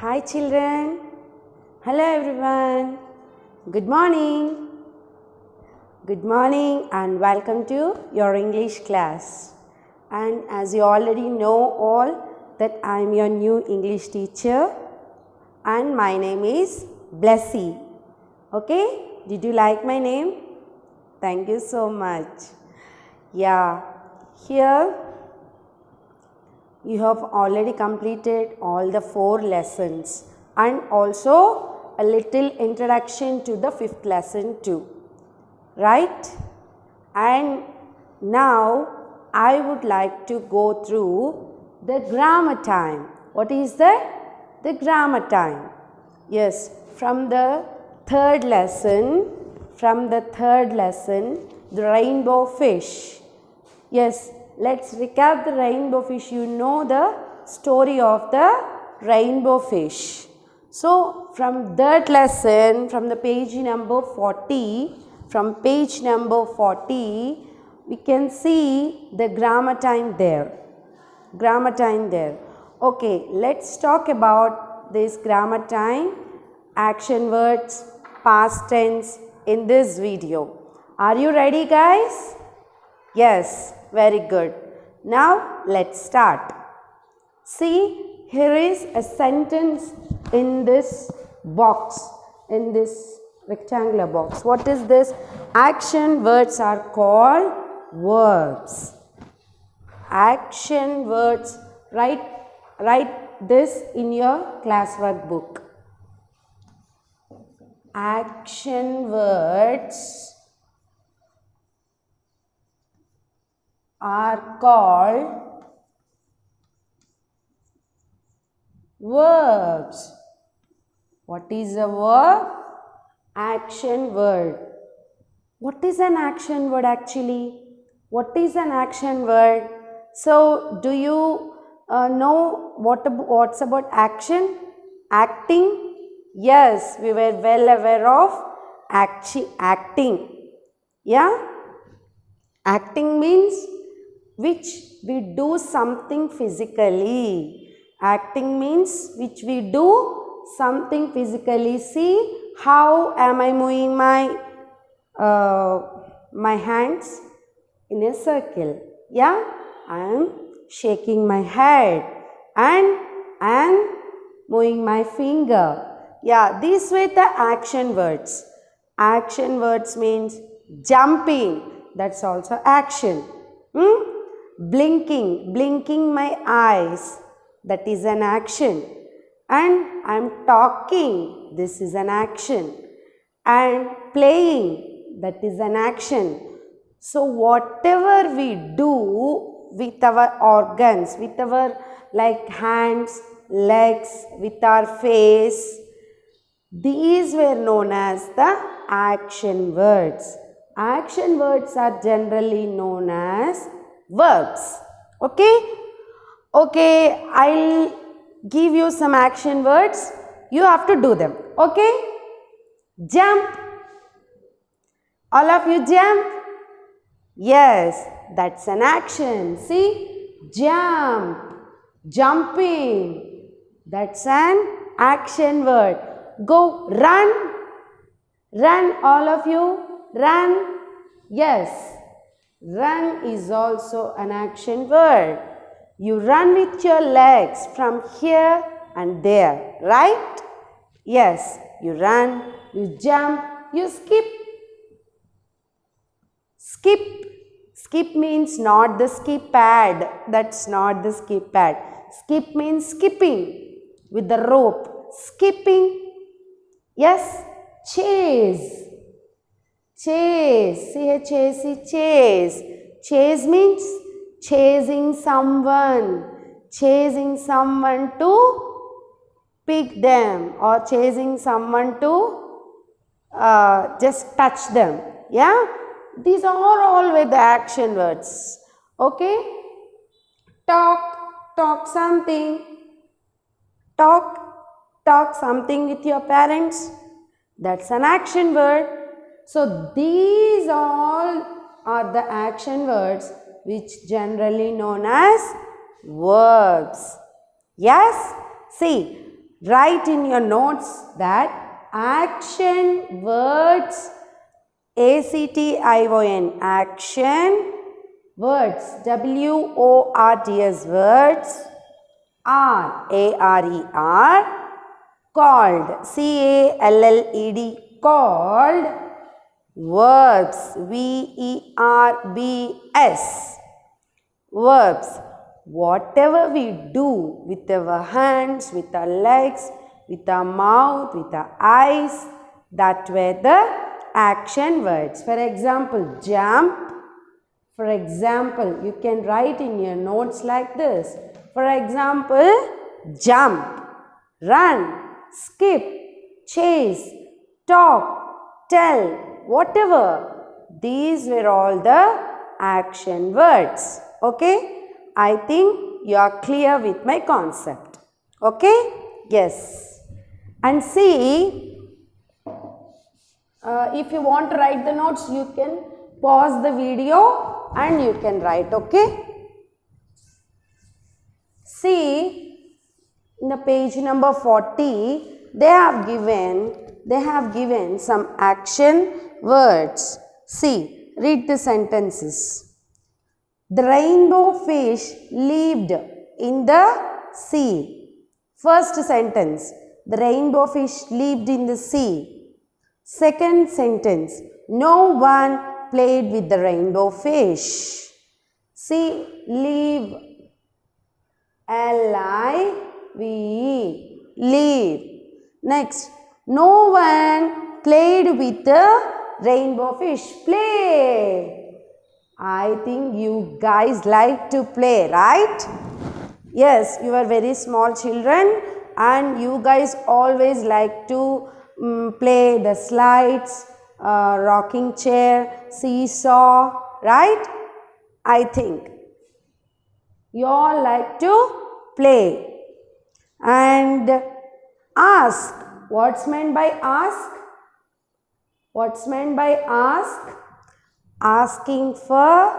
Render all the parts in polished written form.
Hi children. Hello everyone. Good morning. Good morning and welcome to your English class. And as you already know all that I am your new English teacher and my name is Blessy. Okay? Did you like my name? Thank you so much. Yeah. Here you have already completed all the 4 lessons and also a little introduction to the 5th lesson too, right? And now I would like to go through the grammar time. What is that? The grammar time. Yes, from the third lesson, the rainbow fish. Yes, let's recap the rainbow fish. You know the story of the rainbow fish. So, from that lesson, from the page number 40, we can see the grammar time there. Okay, let's talk about this grammar time, action words, past tense in this video. Are you ready, guys? Yes, very good. Now let's start. See, here is a sentence in this box, in this rectangular box. What is this? Action words are called verbs. Action words. Write this in your classwork book. Action words are called verbs. What is a verb? Action word. What is an action word actually? What is an action word? So, do you know what's about action? Acting? Yes, we were well aware of acting. Yeah? Acting means which we do something physically. Acting means which we do something physically. See, how am I moving my hands in a circle? Yeah, I am shaking my head and I am moving my finger. Yeah, these were the action words. Action words means jumping. That's also action. Blinking my eyes. That is an action. And I am talking. This is an action. And playing. That is an action. So whatever we do with our organs, with our like hands, legs, with our face, these were known as the action words. Action words are generally known as verbs. Okay, I'll give you some action words. You have to do them. Okay? Jump. All of you jump. Yes, that's an action. See? Jump. Jumping. That's an action word. Go, run. Run, all of you. Run. Yes, run is also an action word. You run with your legs from here and there, right? Yes, you run, you jump, you skip. Skip means not the skip pad. That's not the skip pad. Skip means skipping with the rope. Skipping. Yes, chase. C-H-A-C, chase. Chase means chasing someone to pick them or chasing someone to just touch them. Yeah, these are all with the action words. Okay, talk something. Talk something with your parents. That's an action word. So, these all are the action words which generally known as verbs. Yes? See, Write in your notes that action words, ACTION, action words, WORDS, words, ARER, called, CALLED, called, verbs, VERBS, verbs. Whatever we do with our hands, with our legs, with our mouth, with our eyes, that were the action words. For example, jump. For example, you can write in your notes like this. For example, jump, run, skip, chase, talk, tell, whatever. These were all the action words. Okay? I think you are clear with my concept. Okay? Yes. And see, if you want to write the notes, you can pause the video and you can write. Okay? See, in the page number 40, they have given some action words. See, read the sentences. The rainbow fish lived in the sea. First sentence, the rainbow fish lived in the sea. Second sentence, no one played with the rainbow fish. See, live, L-I-V-E, live. Next, no one played with the rainbow fish. Play. I think you guys like to play, right? Yes, you are very small children and you guys always like to play the slides, rocking chair, seesaw, right? I think you all like to play. And ask. What's meant by ask? What's meant by ask? Asking for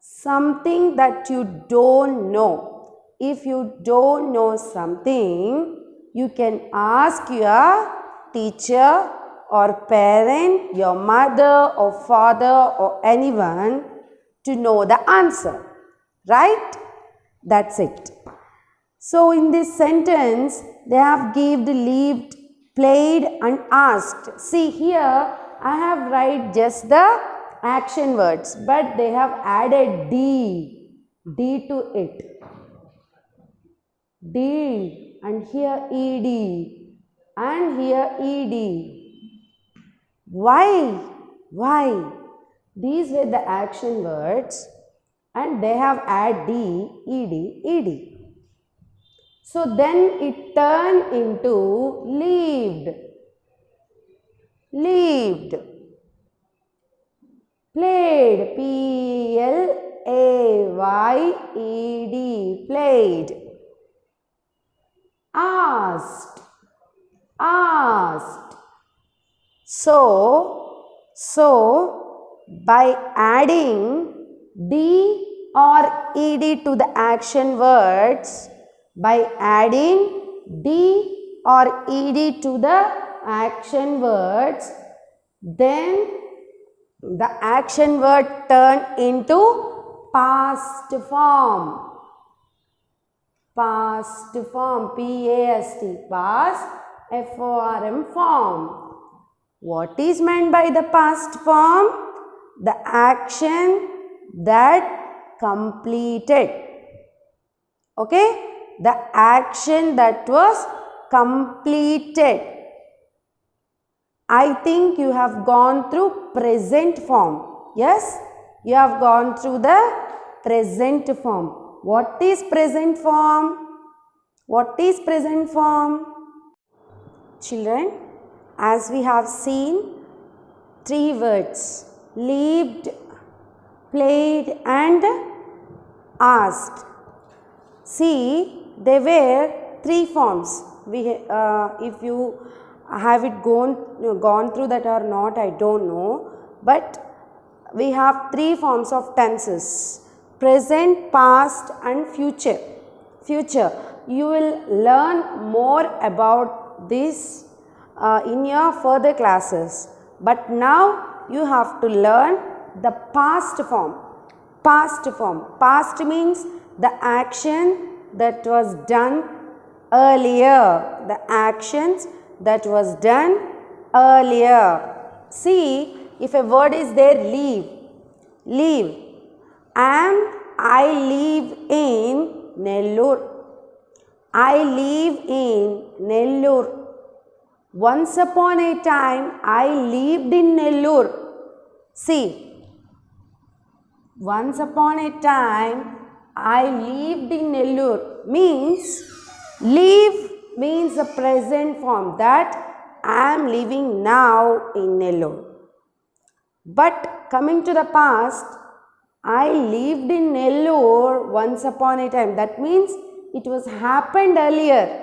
something that you don't know. If you don't know something, you can ask your teacher or parent, your mother or father or anyone to know the answer. Right? That's it. So in this sentence, they have given, lived, played and asked. See here, I have write just the action words, but they have added D to it. D and here ED and here ED. Why? These were the action words and they have added D, ED. So then it turned into lived. Played, P-L-A-Y-E-D, played. Asked. So by adding D or ED to the action words, then the action word turn into past form. Past form, P-A-S-T, past, F-O-R-M form. What is meant by the past form? The action that completed. Okay? The action that was completed. I think you have gone through present form. Yes? You have gone through the present form. What is present form? Children, as we have seen, 3 words, lived, played and asked. See, there were 3 forms. If you have it gone through that or not, I don't know. But we have 3 forms of tenses: present, past and future. you will learn more about this in your further classes. But now you have to learn the past form. Past form. Past means the action that was done earlier. The actions that was done earlier. See, if a word is there, leave. Leave. I live in Nellore. I live in Nellore. Once upon a time, I lived in Nellore. See, once upon a time, I lived in Nellore means, live means the present form, that I am living now in Nellore. But coming to the past, I lived in Nellore once upon a time. That means it was happened earlier.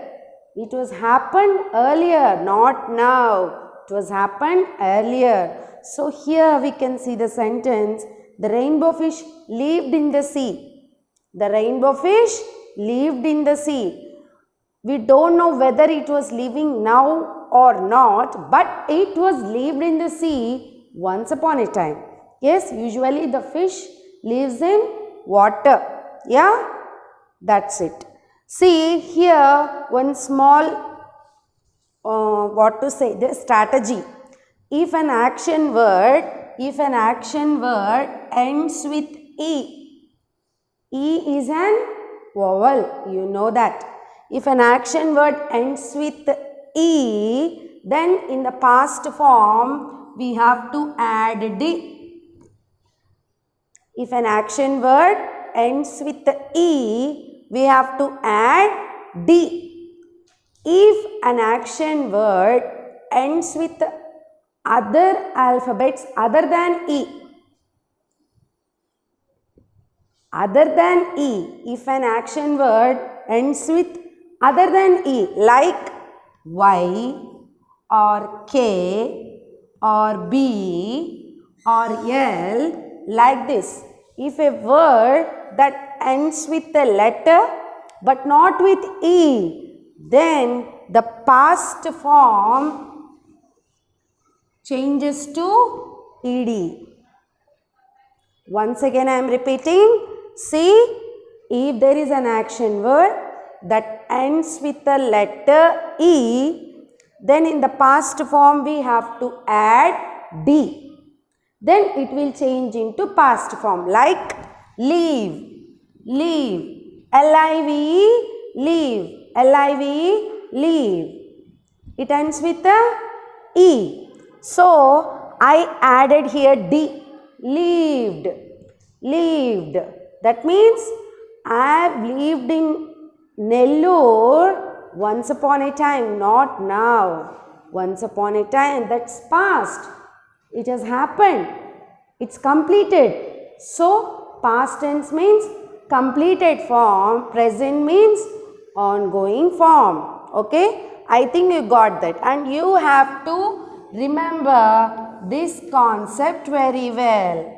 It was happened earlier, not now. It was happened earlier. So here we can see the sentence, the rainbow fish lived in the sea. The rainbow fish lived in the sea. We don't know whether it was living now or not, but it was lived in the sea once upon a time. Yes, usually the fish lives in water. Yeah, that's it. See here one small, the strategy. If an action word ends with E, E is an vowel, you know that. If an action word ends with E, then in the past form we have to add D. If an action word ends with E, we have to add D. If an action word ends with other alphabets other than E, if an action word ends with other than E, like Y or K or B or L, like this. If a word that ends with a letter but not with E, then the past form changes to ED. Once again I am repeating. See, if there is an action word that ends with the letter E, then in the past form we have to add D. Then it will change into past form, like leave, leave, L-I-V-E, leave, L-I-V-E, leave. It ends with a E. So, I added here D, lived, lived. That means I have lived in Nellore once upon a time, not now. Once upon a time, that's past. It has happened. It's completed. So, past tense means completed form. Present means ongoing form. Okay? I think you got that. And you have to remember this concept very well.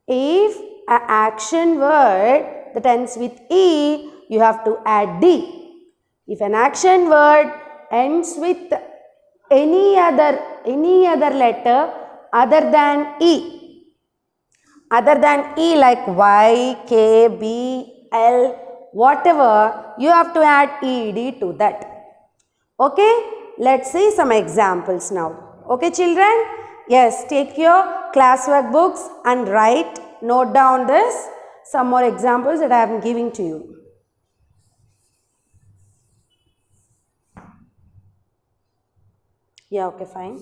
If an action word that ends with E, you have to add D. If an action word ends with any other letter other than E like Y, K, B, L, whatever, you have to add ED to that. Okay, let's see some examples now. Okay children, yes, take your classwork books and note down this, some more examples that I am giving to you. Yeah, okay, fine.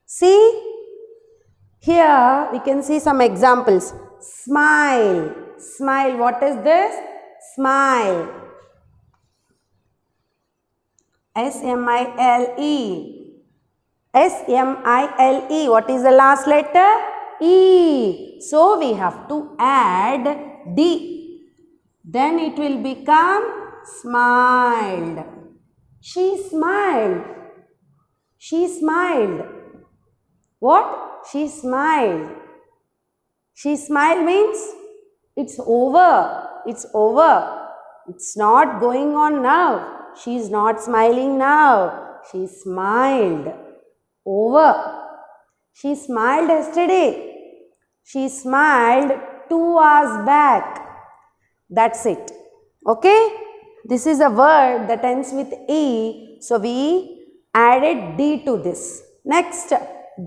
See, here we can see some examples. Smile, smile, what is this? Smile. S-M-I-L-E. S-M-I-L-E, what is the last letter? E. So, we have to add D. Then it will become smiled. She smiled. She smiled. What? She smiled. She smiled means it's over. It's over. It's not going on now. She is not smiling now. She smiled. Over. She smiled yesterday. She smiled 2 hours back. That's it. Okay? This is a word that ends with E. So we added D to this. Next,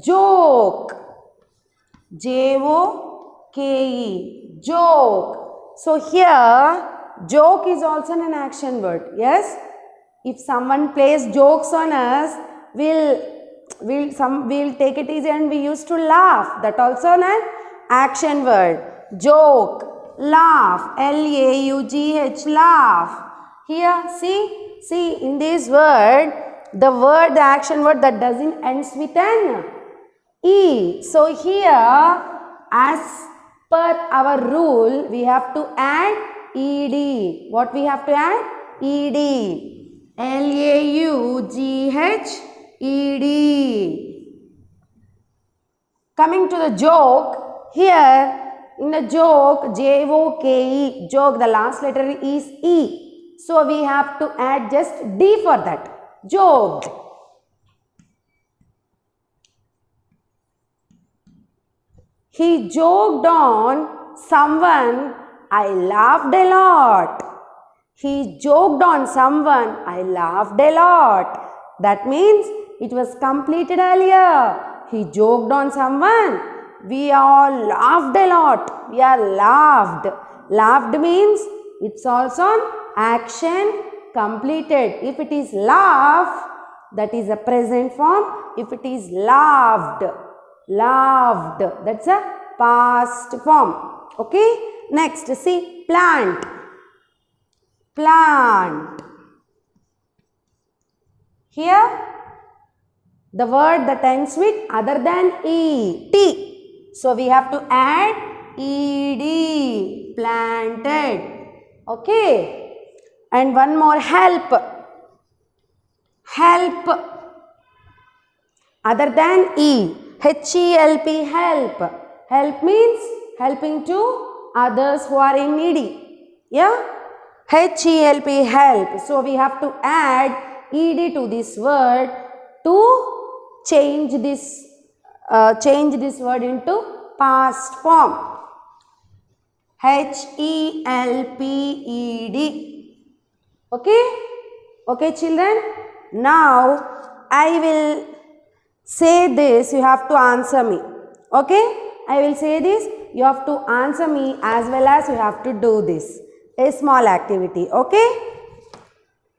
joke. J-O-K-E. Joke. So here, joke is also an action word. Yes? If someone plays jokes on us, we'll take it easy and we used to laugh. That also an action word. Joke. Laugh. L-A-U-G-H. Laugh. Here, see in this word, the action word that doesn't ends with an E. So here, as per our rule, we have to add ED. What we have to add? ED. L-A-U-G-H-E-D. Coming to the joke, here in the joke, J-O-K-E, joke, the last letter is E. So we have to add just D for that. Joked. He joked on someone. I laughed a lot. He joked on someone. I laughed a lot. That means it was completed earlier. He joked on someone. We all laughed a lot. We are laughed. Laughed means it's also an action completed. If it is laugh, that is a present form. If it is laughed, laughed, that's a past form. Okay. Next, see, plant. Plant. Here, the word that ends with other than E, T. So we have to add ED, planted. Okay. And one more, help. Help. Other than E, H-E-L-P, help. Help means helping to others who are in needy. Yeah. H-E-L-P, help. So we have to add ED to this word to change this word into past form. H-E-L-P-E-D. Okay? Okay, children? Now, I will say this, you have to answer me. Okay? I will say this, you have to answer me as well as you have to do this. A small activity. Okay?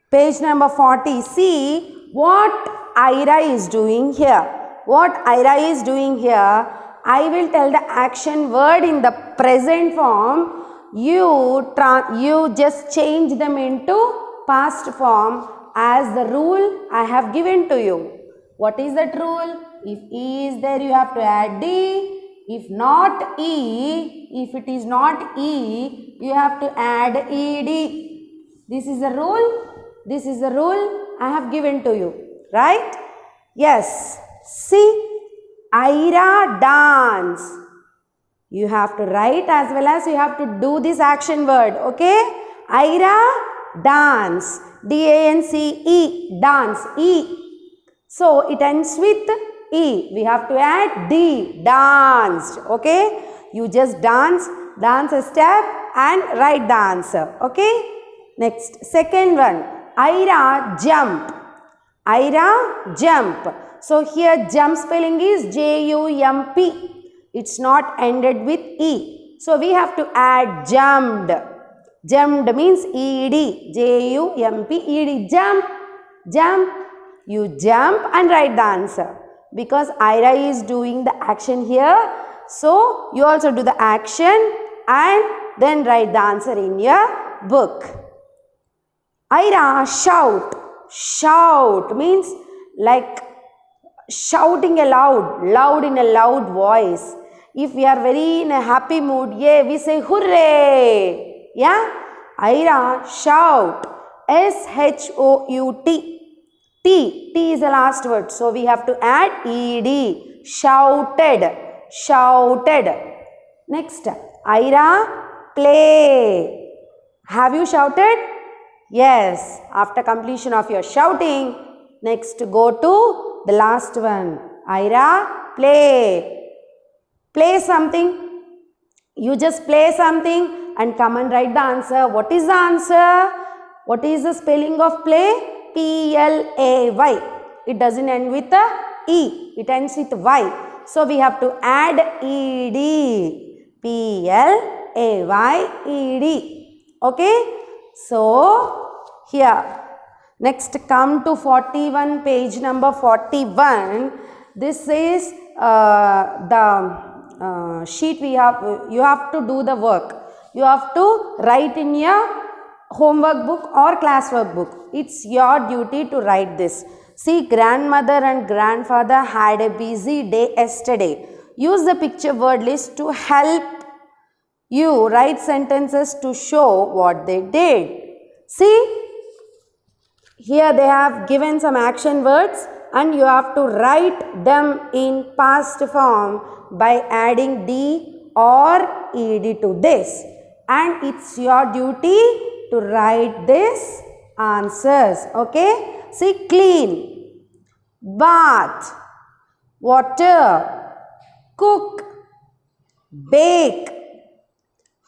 Page number 40. See what Ira is doing here. What Ira is doing here, I will tell the action word in the present form. You just change them into past form as the rule I have given to you. What is that rule? If E is there, you have to add D. If not E, if it is not E, you have to add ED. This is the rule. This is the rule I have given to you. Right? Yes. See, Ira dance. You have to write as well as you have to do this action word. Okay? Ira dance. D-A-N-C-E. Dance. E. So it ends with E. We have to add D. Danced. Okay? You just dance a step and write the answer. Okay? Next, second one. Ira jump. Ira jump. So here jump spelling is J-U-M-P. It's not ended with E. So we have to add jumped. Jumped means E-D. J-U-M-P-E-D. Jump. Jump. You jump and write the answer. Because Ira is doing the action here. So you also do the action and then write the answer in your book. Ira shout. Shout means like shouting aloud, loud in a loud voice. If we are very in a happy mood, yeah, we say hooray. Yeah? Ira shout. S-H-O-U-T. T is the last word. So we have to add E-D. Shouted. Shouted. Next. Ira play. Have you shouted? Yes. After completion of your shouting, next go to the last one. Ira, play. Play something. You just play something and come and write the answer. What is the answer? What is the spelling of play? P-L-A-Y. It doesn't end with a E. It ends with Y. So we have to add E-D. P-L-A-Y-E-D. Okay. So here. Next come to 41, page number 41. This is the sheet we have. You have to do the work. You have to write in your homework book or classwork book. It's your duty to write this. See, grandmother and grandfather had a busy day yesterday. Use the picture word list to help you write sentences to show what they did. See, here they have given some action words and you have to write them in past form by adding D or ED to this. And it's your duty to write these answers. Okay. See, clean, bath, water, cook, bake,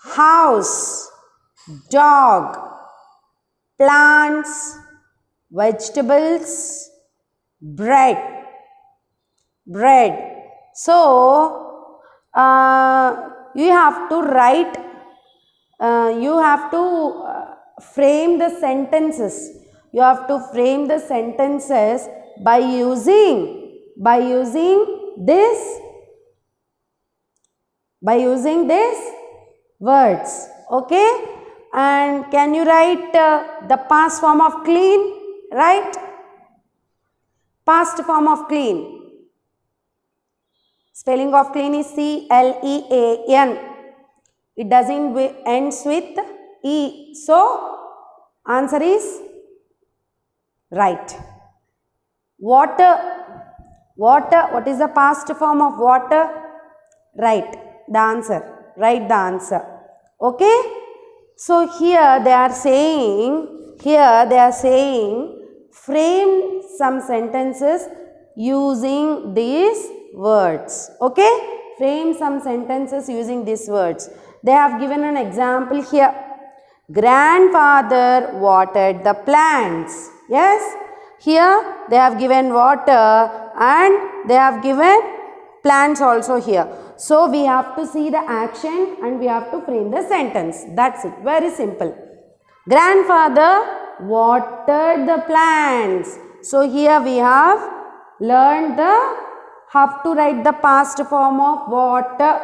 house, dog, plants, vegetables, bread. So, you have to write, you have to frame the sentences. You have to frame the sentences by using this words. Okay. And can you write the past form of clean? Right? Past form of clean. Spelling of clean is C-L-E-A-N. It doesn't ends with E. So, answer is right. Water. What is the past form of water? Write the answer. Okay. So, here they are saying, frame some sentences using these words. Okay. Frame some sentences using these words. They have given an example here. Grandfather watered the plants. Yes. Here they have given water and they have given plants also here. So we have to see the action and we have to frame the sentence. That's it. Very simple. Grandfather watered the plants. So here we have learned how to write the past form of water.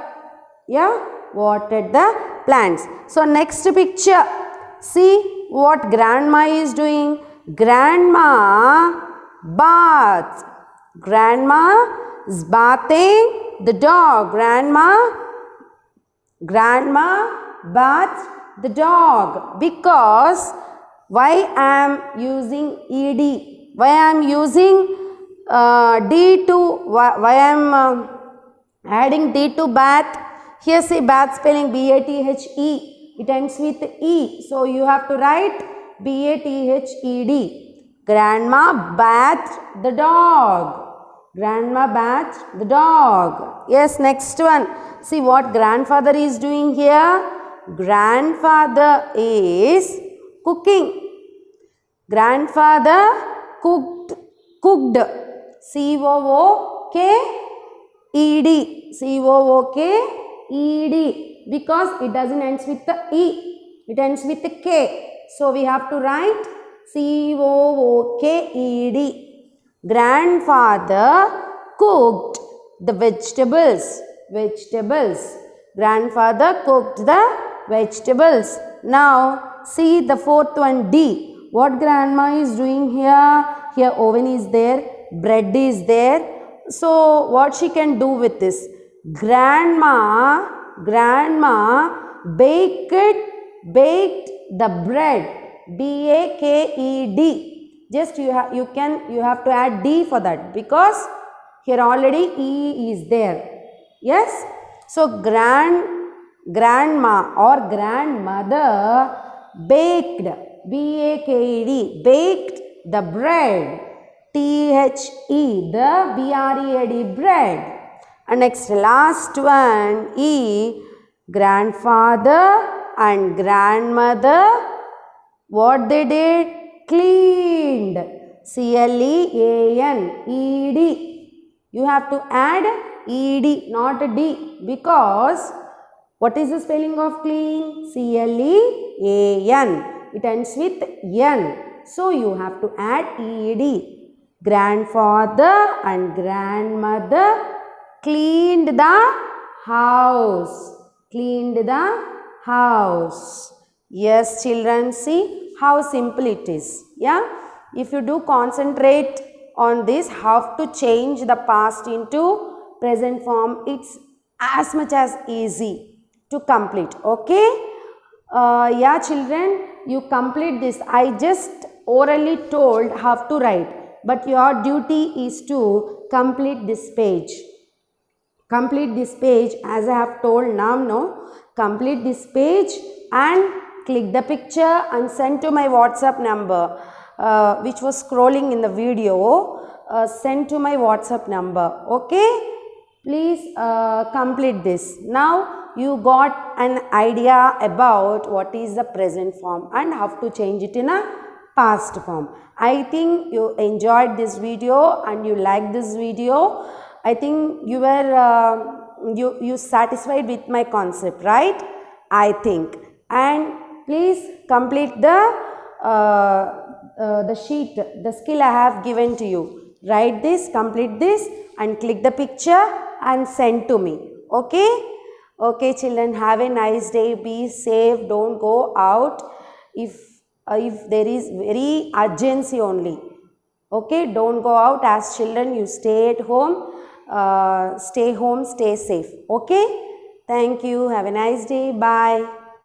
Yeah. Watered the plants. So next picture. See what grandma is doing. Grandma bath. Grandma is bathing the dog. Grandma baths the dog. Because why I am using ED? Why I am using D to, why I am adding D to bath? Here say bath spelling B-A-T-H-E. It ends with E. So you have to write B-A-T-H-E-D. Grandma bathed the dog. Grandma bathed the dog. Yes, next one. See what grandfather is doing here. Grandfather is cooking. Grandfather cooked. C-O-O-K-E-D. C-O-O-K-E-D. Because it doesn't end with the E. It ends with the K. So we have to write C-O-O-K-E-D. Grandfather cooked the vegetables. Grandfather cooked the vegetables. Now see the fourth one, D. What grandma is doing here? Here oven is there, bread is there. So what she can do with this? Grandma baked the bread. B-A-K-E-D. Just you have to add D for that because here already E is there. Yes. So grandma or grandmother baked, B-A-K-E-D, baked the bread, T-H-E, the B-R-E-A-D, bread. And next, last one, E, grandfather and grandmother, what they did? Cleaned, C-L-E-A-N-E-D. You have to add E-D, not D, because what is the spelling of clean? C-L-E-A-N. It ends with N. So you have to add E-D. Grandfather and grandmother cleaned the house. Cleaned the house. Yes, children, see how simple it is. Yeah. If you do concentrate on this, how to change the past into present form, it's as much as easy to complete. Okay. Yeah, children, you complete this. I just orally told how to write, but your duty is to complete this page. Complete this page as I have told now. No, complete this page and click the picture and send to my WhatsApp number, which was scrolling in the video. Send to my WhatsApp number. Okay, please complete this. Now you got an idea about what is the present form and how to change it in a past form. I think you enjoyed this video and you liked this video. I think you were you satisfied with my concept, right? I think. And please complete the sheet, the skill I have given to you. Write this, complete this, and click the picture and send to me. Okay? Okay, children, have a nice day. Be safe. Don't go out if there is very urgency only. Okay, don't go out. As children, you stay at home. Stay home, stay safe. Okay? Thank you. Have a nice day. Bye.